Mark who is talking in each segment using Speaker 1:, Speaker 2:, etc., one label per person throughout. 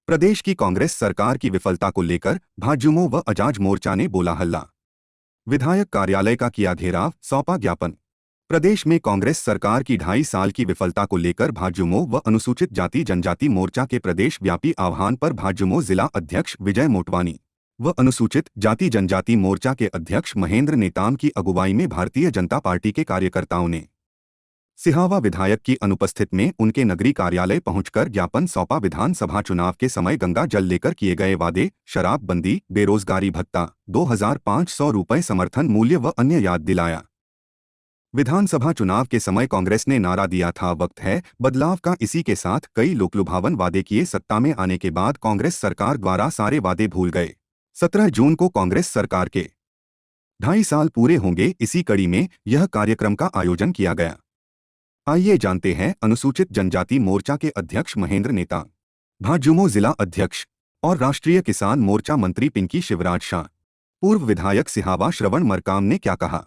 Speaker 1: प्रदेश की कांग्रेस सरकार की विफलता को लेकर भाजयुमो व अजाज मोर्चा ने बोला हल्ला। विधायक कार्यालय का किया घेराव, सौंपा ज्ञापन। प्रदेश में कांग्रेस सरकार की 2.5 साल की विफलता को लेकर भाजयुमो व अनुसूचित जाति जनजाति मोर्चा के प्रदेश व्यापी आह्वान पर भाजयुमो जिला अध्यक्ष विजय मोटवानी व अनुसूचित जाति जनजाति मोर्चा के अध्यक्ष महेंद्र नेताम की अगुवाई में भारतीय जनता पार्टी के कार्यकर्ताओं ने सिहावा विधायक की अनुपस्थित में उनके नगरीय कार्यालय पहुंचकर ज्ञापन सौंपा। विधानसभा चुनाव के समय गंगा जल लेकर किए गए वादे, शराबबंदी, बेरोजगारी भत्ता, 2500 रुपये समर्थन मूल्य व अन्य याद दिलाया। विधानसभा चुनाव के समय कांग्रेस ने नारा दिया था, वक्त है बदलाव का। इसी के साथ कई लोकलुभावन वादे किए। सत्ता में आने के बाद कांग्रेस सरकार द्वारा सारे वादे भूल गए। 17 जून को कांग्रेस सरकार के 2.5 साल पूरे होंगे। इसी कड़ी में यह कार्यक्रम का आयोजन किया गया। आइए जानते हैं अनुसूचित जनजाति मोर्चा के अध्यक्ष महेंद्र नेताम, भाजयुमो जिला अध्यक्ष और राष्ट्रीय किसान मोर्चा मंत्री पिंकी शिवराज शाह, पूर्व विधायक सिहावा श्रवण मरकाम ने क्या कहा।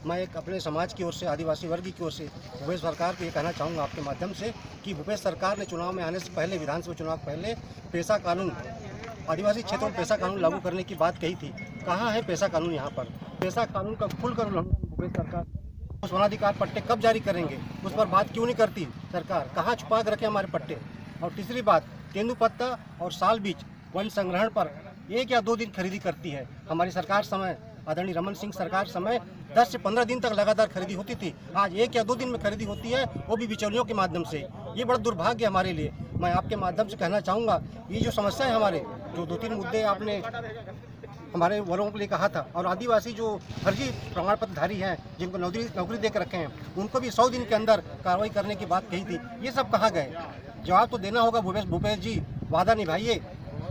Speaker 2: मैं एक अपने समाज की ओर से, आदिवासी वर्ग की ओर से भूपेश सरकार को ये कहना चाहूँगा आपके माध्यम से कि भूपेश सरकार ने चुनाव में आने से पहले, विधानसभा चुनाव पहले पेशा कानून, आदिवासी क्षेत्रों में पेशा कानून लागू करने की बात कही थी। कहाँ है पेशा कानून? यहाँ पर पेशा कानून का खुलकर उल्लंघन भूपेश सरकार। उस वनाधिकार पट्टे कब जारी करेंगे, उस पर बात क्यों नहीं करती सरकार? कहाँ छुपा कर रखे हमारे पट्टे? और तीसरी बात, तेंदुपत्ता और साल बीज वन संग्रहण पर 1 या 2 दिन खरीदी करती है। हमारी सरकार समय, आदरणीय रमन सिंह सरकार समय 10 से 15 दिन तक लगातार खरीदी होती थी। आज 1 या 2 दिन में खरीदी होती है, वो भी बिचौलियों के माध्यम से। ये बड़ा दुर्भाग्य है हमारे लिए। मैं आपके माध्यम से कहना चाहूँगा, ये जो समस्या है हमारे, जो 2-3 मुद्दे आपने हमारे वर्गों के लिए कहा था, और आदिवासी जो फर्जी प्रमाण पत्रधारी हैं, जिनको नौकरी दे कर रखे हैं, उनको भी 100 दिन के अंदर कार्रवाई करने की बात कही थी। ये सब कहाँ गए? जवाब तो देना होगा भूपेश जी। वादा निभाइए,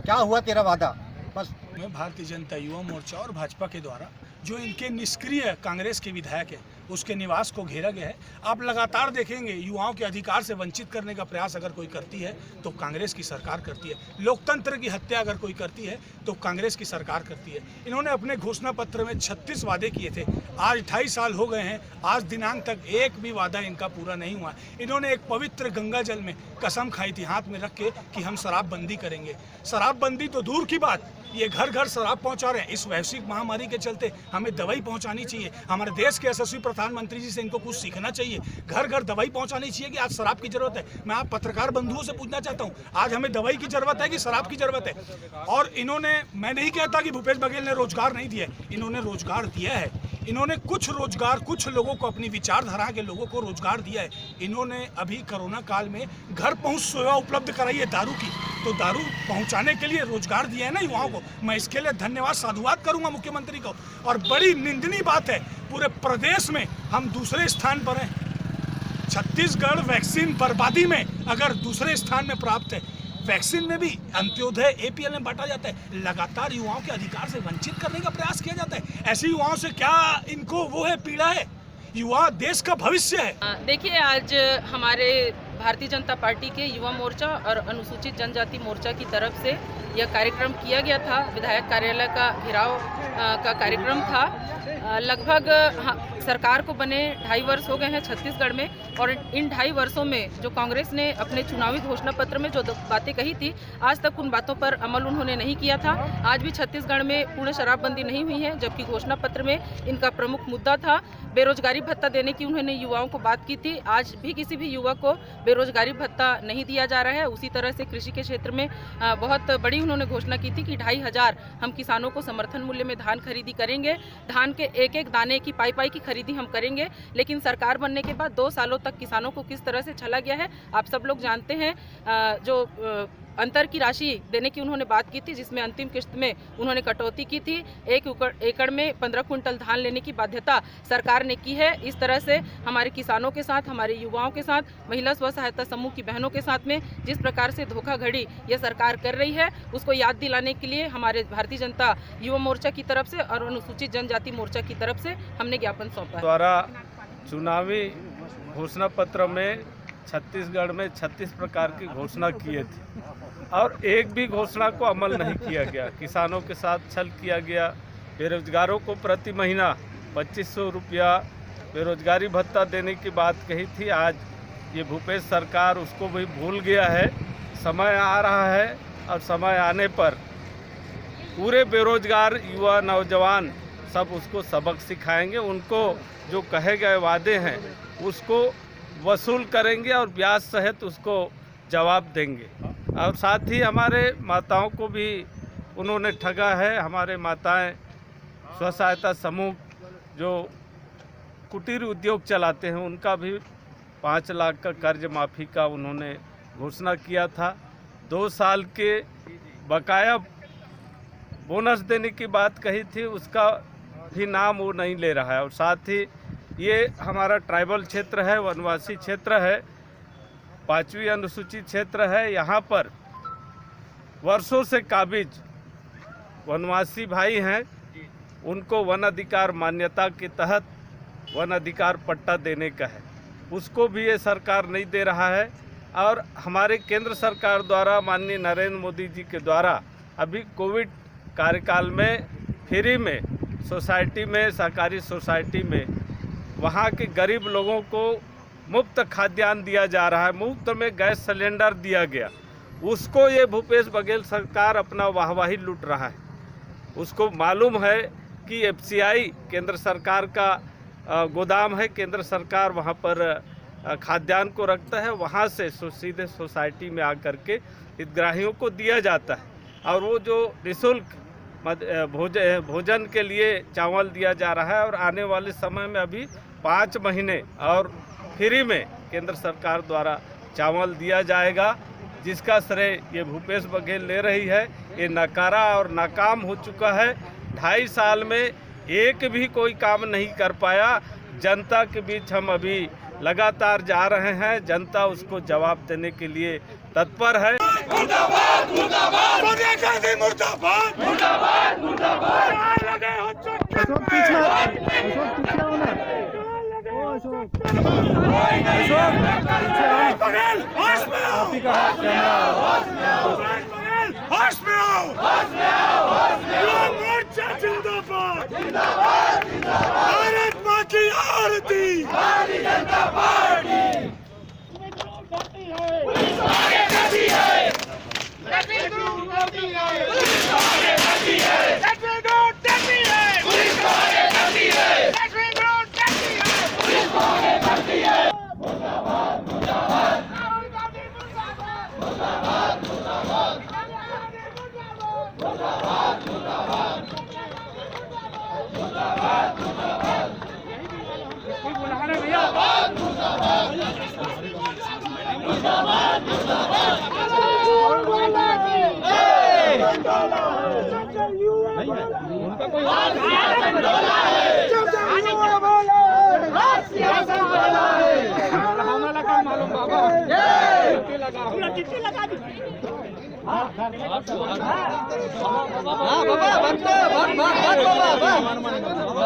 Speaker 2: क्या हुआ तेरा वादा? बस
Speaker 3: में भारतीय जनता युवा मोर्चा और भाजपा के द्वारा जो इनके निष्क्रिय कांग्रेस के विधायक है उसके निवास को घेरा गया है। आप लगातार देखेंगे, युवाओं के अधिकार से वंचित करने का प्रयास अगर कोई करती है तो कांग्रेस की सरकार करती है। लोकतंत्र की हत्या अगर कोई करती है तो कांग्रेस की सरकार करती है। इन्होंने अपने घोषणा पत्र में 36 वादे किए थे। आज 2.5 साल हो गए हैं, आज दिनांक तक एक भी वादा इनका पूरा नहीं हुआ। इन्होंने एक पवित्र गंगा जल में कसम खाई थी हाथ में रख के कि हम शराबबंदी करेंगे। शराबबंदी तो दूर की बात, ये घर घर शराब पहुंचा रहे हैं। इस वैश्विक महामारी के चलते हमें दवाई पहुंचानी चाहिए। हमारे देश के यशस्वी प्रधानमंत्री जी से इनको कुछ सीखना चाहिए। घर घर दवाई पहुंचानी चाहिए कि आज शराब की जरूरत है। मैं आप पत्रकार बंधुओं से पूछना चाहता हूं, आज हमें दवाई की जरूरत है कि शराब की जरूरत है? और इन्होंने, मैं नहीं कहता कि भूपेश बघेल ने रोजगार नहीं दिया, इन्होंने रोजगार दिया है। इन्होंने कुछ रोजगार, कुछ लोगों को, अपनी विचारधारा के लोगों को रोजगार दिया है। इन्होंने अभी कोरोना काल में घर पहुंच सेवा उपलब्ध कराई है दारू की, तो दारू पहुंचाने के लिए रोजगार दिया है ना युवाओं को। मैं इसके लिए धन्यवाद, साधुवाद करूंगा मुख्यमंत्री को। और बड़ी निंदनीय बात है, पूरे प्रदेश में हम दूसरे स्थान पर हैं। छत्तीसगढ़ वैक्सीन बर्बादी में अगर दूसरे स्थान में प्राप्त है। वैक्सीन में भी अंत्योदय APL में बांटा जाता है। लगातार युवाओं के अधिकार से वंचित करने का प्रयास किया जाता है। ऐसे युवाओं से क्या इनको वो है, पीड़ा है? युवा देश का भविष्य है।
Speaker 4: देखिए, आज हमारे भारतीय जनता पार्टी के युवा मोर्चा और अनुसूचित जनजाति मोर्चा की तरफ से यह कार्यक्रम किया गया था। विधायक कार्यालय का घेराव का कार्यक्रम था। लगभग सरकार को बने 2.5 वर्ष हो गए हैं छत्तीसगढ़ में, और इन 2.5 वर्षों में जो कांग्रेस ने अपने चुनावी घोषणा पत्र में जो बातें कही थी, आज तक उन बातों पर अमल उन्होंने नहीं किया था। आज भी छत्तीसगढ़ में पूर्ण शराबबंदी नहीं हुई है, जबकि घोषणा पत्र में इनका प्रमुख मुद्दा था बेरोजगारी भत्ता देने की। उन्होंने युवाओं को बात की थी। आज भी किसी भी युवा को बेरोजगारी भत्ता नहीं दिया जा रहा है। उसी तरह से कृषि के क्षेत्र में बहुत बड़ी उन्होंने घोषणा की थी कि 2,500 हम किसानों को समर्थन मूल्य में धान खरीदी करेंगे। धान के एक दाने की पाई की खरीदी हम करेंगे। लेकिन सरकार बनने के बाद 2 सालों तक किसानों को किस तरह से छला गया है आप सब लोग जानते हैं। जो अंतर की राशि देने की उन्होंने बात की थी, जिसमें अंतिम किश्त में उन्होंने कटौती की थी। 1 एकड़ में 15 कुंटल धान लेने की बाध्यता सरकार ने की है। इस तरह से हमारे किसानों के साथ, हमारे युवाओं के साथ, महिला स्व सहायता समूह की बहनों के साथ में जिस प्रकार से धोखाधड़ी ये सरकार कर रही है, उसको याद दिलाने के लिए हमारे भारतीय जनता युवा मोर्चा की तरफ से और अनुसूचित जनजाति मोर्चा की तरफ से हमने ज्ञापन सौंपा है।
Speaker 5: द्वारा चुनावी घोषणा पत्र में छत्तीसगढ़ में 36 प्रकार की घोषणा किए थे और एक भी घोषणा को अमल नहीं किया गया। किसानों के साथ छल किया गया। बेरोजगारों को प्रति महीना 2500 रुपया बेरोजगारी भत्ता देने की बात कही थी। आज ये भूपेश सरकार उसको भी भूल गया है। समय आ रहा है और समय आने पर पूरे बेरोजगार युवा नौजवान सब उसको सबक सिखाएंगे। उनको जो कहे गए वादे हैं उसको वसूल करेंगे और ब्याज सहित उसको जवाब देंगे। और साथ ही हमारे माताओं को भी उन्होंने ठगा है। हमारे माताएं स्व सहायता समूह जो कुटीर उद्योग चलाते हैं उनका भी 5 लाख का कर्ज माफ़ी का उन्होंने घोषणा किया था। 2 साल के बकाया बोनस देने की बात कही थी, उसका भी नाम वो नहीं ले रहा है। और साथ ही ये हमारा ट्राइबल क्षेत्र है, वनवासी क्षेत्र है, 5वीं अनुसूचित क्षेत्र है। यहाँ पर वर्षों से काबिज वनवासी भाई हैं, उनको वन अधिकार मान्यता के तहत वन अधिकार पट्टा देने का है, उसको भी ये सरकार नहीं दे रहा है। और हमारे केंद्र सरकार द्वारा माननीय नरेंद्र मोदी जी के द्वारा अभी कोविड कार्यकाल में फ्री में सोसाइटी में, सहकारी सोसाइटी में वहाँ के गरीब लोगों को मुफ्त खाद्यान्न दिया जा रहा है, मुफ्त में गैस सिलेंडर दिया गया। उसको ये भूपेश बघेल सरकार अपना वाहवाही लूट रहा है। उसको मालूम है कि FCI केंद्र सरकार का गोदाम है, केंद्र सरकार वहाँ पर खाद्यान्न को रखता है, वहाँ से सीधे सोसाइटी में आकर के हितग्राहियों को दिया जाता है। और वो जो निःशुल्क भोजन के लिए चावल दिया जा रहा है और आने वाले समय में अभी 5 महीने और फ्री में केंद्र सरकार द्वारा चावल दिया जाएगा, जिसका श्रेय ये भूपेश बघेल ले रही है। ये नकारा और नाकाम हो चुका है। 2.5 साल में एक भी कोई काम नहीं कर पाया। जनता के बीच हम अभी लगातार जा रहे हैं, जनता उसको जवाब देने के लिए तत्पर है।
Speaker 6: मुर्दाबाद मुर्दाबाद सोनिया गांधी मुर्दाबाद मुर्दाबाद मुर्दाबाद लगे हो अशोक पीछे होना अशोक बघेल होश में आओ, आप ही का होश में आओ, युवा मोर्चा जिंदाबाद जिंदाबाद जिंदाबाद, भारत मां की आरती, भारतीय जनता पार्टी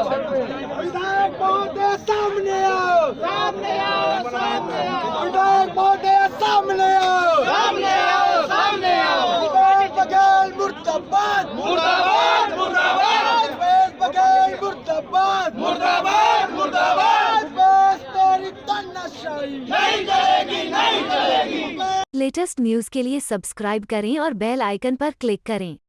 Speaker 6: विधायक महोदय सामने आओ, सामने आओ, सामने आओ, विधायक महोदय सामने आओ, सामने आओ, सामने आओ, भूपेश बघेल मुर्दाबाद मुर्दाबाद मुर्दाबाद, भूपेश बघेल मुर्दाबाद मुर्दाबाद मुर्दाबाद, बस तेरी तानाशाही नहीं चलेगी, नहीं चलेगी।
Speaker 7: लेटेस्ट न्यूज़ के लिए सब्सक्राइब करें और बेल आइकन पर क्लिक करें।